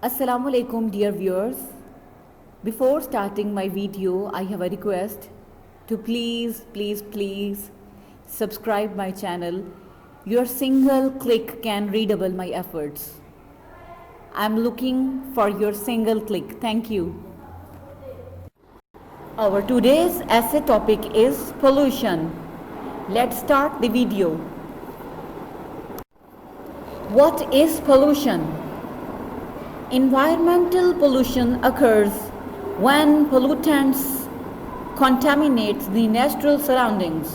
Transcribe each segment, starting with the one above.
Assalamu alaikum dear viewers. Before starting my video, I have a request to please subscribe my channel. Your single click can redouble my efforts. I'm looking for your single click. Thank you. Our today's essay topic is pollution. Let's start the video. What is pollution? Environmental pollution occurs when pollutants contaminate the natural surroundings.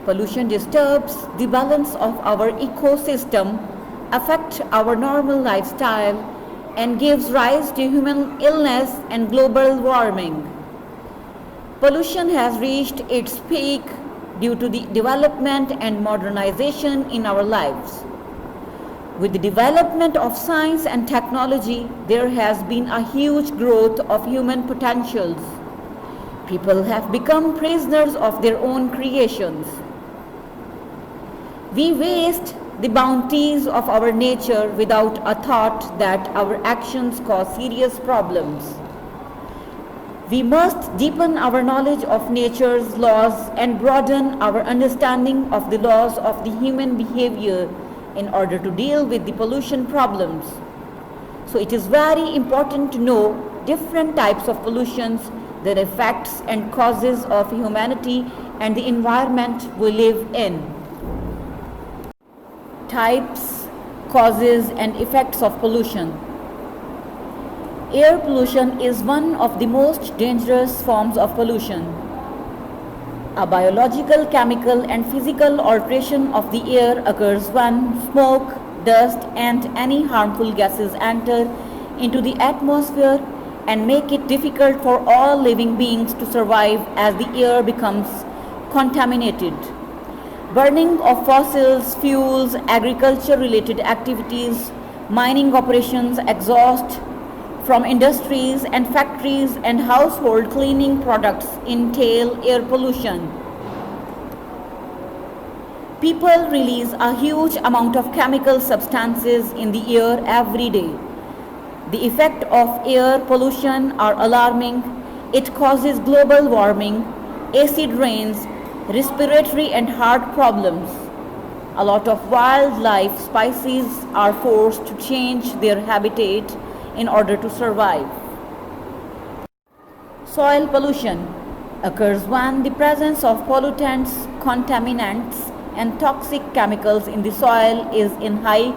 Pollution disturbs the balance of our ecosystem, affects our normal lifestyle, and gives rise to human illness and global warming. Pollution has reached its peak due to the development and modernization in our lives. With the development of science and technology, there has been a huge growth of human potentials. People have become prisoners of their own creations. We waste the bounties of our nature without a thought that our actions cause serious problems. We must deepen our knowledge of nature's laws and broaden our understanding of the laws of the human behavior in order to deal with the pollution problems. So it is very important to know different types of pollutions, their effects and causes of humanity and the environment we live in. Types, causes and effects of pollution. Air pollution is one of the most dangerous forms of pollution. A biological, chemical and physical alteration of the air occurs when smoke, dust and any harmful gases enter into the atmosphere and make it difficult for all living beings to survive as the air becomes contaminated. Burning of fossils, fuels, agriculture-related activities, mining operations, exhaust from industries and factories and household cleaning products entail air pollution. People release a huge amount of chemical substances in the air every day. The effect of air pollution are alarming. It causes global warming, acid rains, respiratory and heart problems. A lot of wildlife species are forced to change their habitat in order to survive. Soil pollution occurs when the presence of pollutants, contaminants, and toxic chemicals in the soil is in high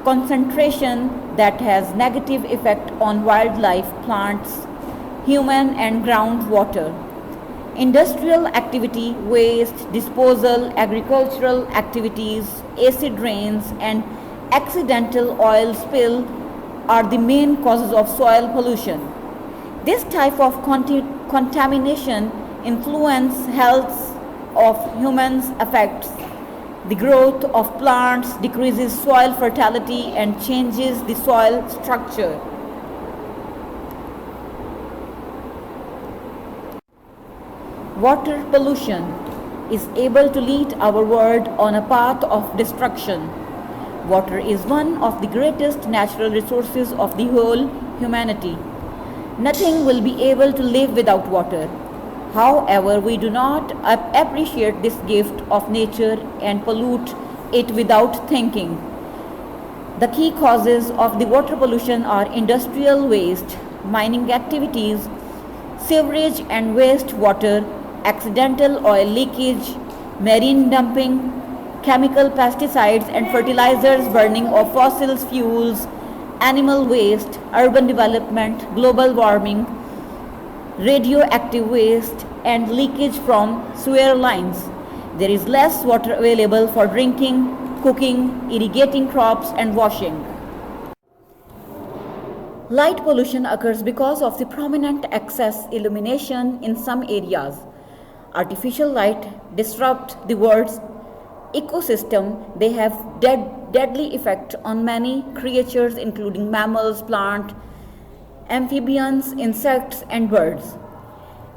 concentration that has negative effect on wildlife, plants, human and groundwater. Industrial activity, waste disposal, agricultural activities, acid rains, and accidental oil spill are the main causes of soil pollution. This type of contamination influences health of humans, affects the growth of plants, decreases soil fertility and changes the soil structure. Water pollution is able to lead our world on a path of destruction. Water is one of the greatest natural resources of the whole humanity. Nothing will be able to live without water. However, we do not appreciate this gift of nature and pollute it without thinking. The key causes of the water pollution are industrial waste, mining activities, sewerage and wastewater, accidental oil leakage, marine dumping, chemical pesticides and fertilizers, burning of fossil fuels, animal waste, urban development, global warming, radioactive waste and leakage from sewer lines. There is less water available for drinking, cooking, irrigating crops and washing. Light pollution occurs because of the prominent excess illumination in some areas. Artificial light disrupts the world's ecosystem. They have deadly effect on many creatures including mammals, plants, amphibians, insects and birds.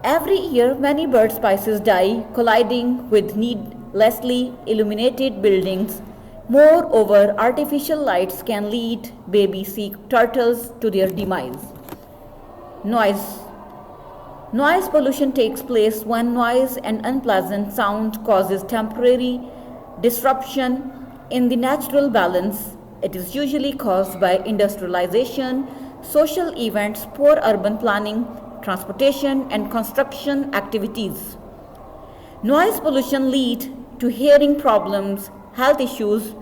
Every year many bird species die colliding with needlessly illuminated buildings, Moreover, artificial lights can lead baby sea turtles to their demise. Noise. Noise pollution takes place when noise and unpleasant sound causes temporary disruption in the natural balance. It is usually caused by industrialization, social events, poor urban planning, transportation and construction activities. Noise pollution leads to hearing problems, health issues,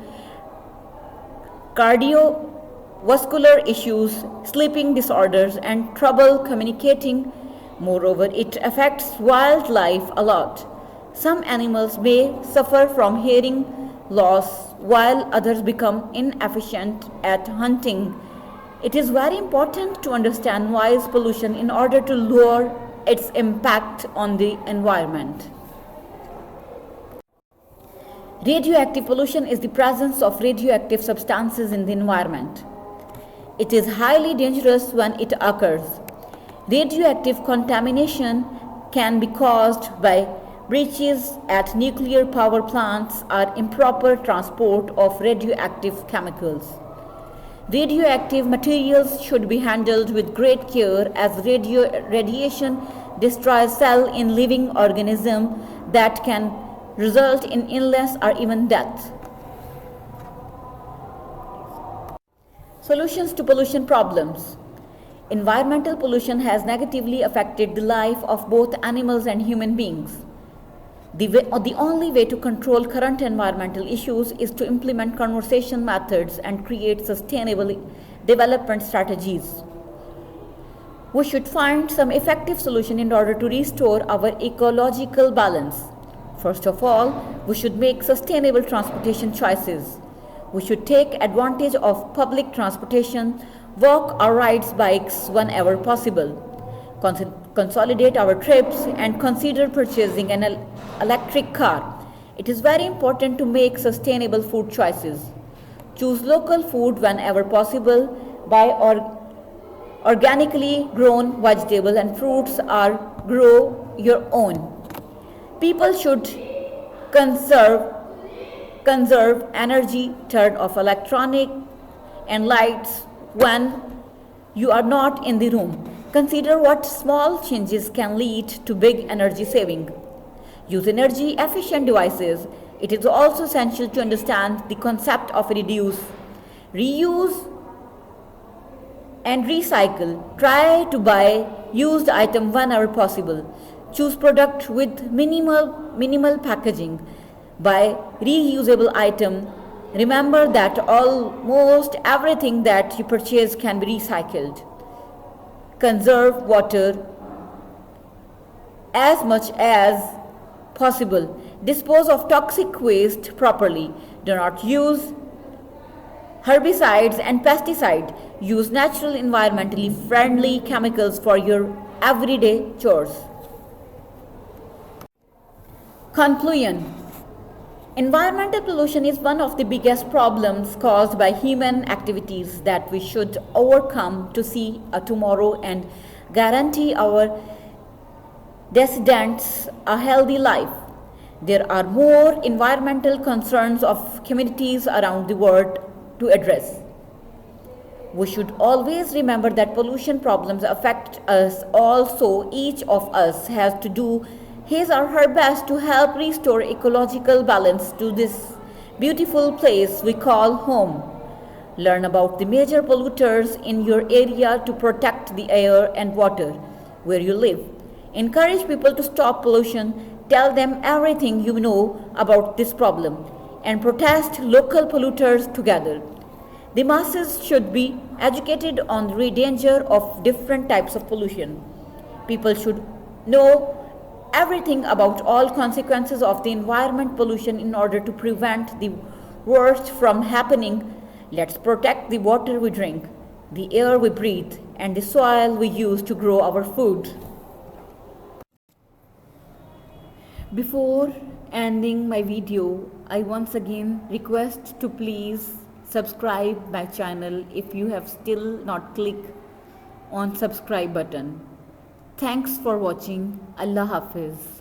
cardiovascular issues, sleeping disorders, and trouble communicating. Moreover, it affects wildlife a lot. Some animals may suffer from hearing loss while others become inefficient at hunting. It is very important to understand noise pollution in order to lower its impact on the environment. Radioactive pollution is the presence of radioactive substances in the environment. It is highly dangerous when it occurs. Radioactive contamination can be caused by breaches at nuclear power plants or improper transport of radioactive chemicals. Radioactive materials should be handled with great care as radiation destroys cells in living organisms that can result in illness or even death. Solutions to pollution problems. Environmental pollution has negatively affected the life of both animals and human beings. The only way to control current environmental issues is to implement conservation methods and create sustainable development strategies. We should find some effective solution in order to restore our ecological balance. First of all, we should make sustainable transportation choices. We should take advantage of public transportation, walk or ride bikes whenever possible. Consolidate our trips and consider purchasing an electric car. It is very important to make sustainable food choices. Choose local food whenever possible. Buy organically grown vegetables and fruits or grow your own. People should conserve energy, turn off electronic and lights when you are not in the room. Consider what small changes can lead to big energy saving. Use energy efficient devices. It is also essential to understand the concept of reduce, reuse and recycle. Try to buy used items whenever possible. Choose products with minimal packaging. Buy reusable items. Remember that almost everything that you purchase can be recycled. Conserve water as much as possible. Dispose of toxic waste properly. Do not use herbicides and pesticides. Use natural, environmentally friendly chemicals for your everyday chores. Conclusion. Environmental pollution is one of the biggest problems caused by human activities that we should overcome to see a tomorrow and guarantee our descendants a healthy life. There are more environmental concerns of communities around the world to address. We should always remember that pollution problems affect us all, so each of us has to do his or her best to help restore ecological balance to this beautiful place we call home. Learn about the major polluters in your area to protect the air and water where you live. Encourage people to stop pollution. Tell them everything you know about this problem and protest local polluters together. The masses should be educated on the danger of different types of pollution. People should know everything about all consequences of the environment pollution in order to prevent the worst from happening. Let's protect the water we drink, the air we breathe, and the soil we use to grow our food. Before ending my video, I once again request to please subscribe my channel if you have still not clicked on subscribe button. Thanks for watching. Allah Hafiz.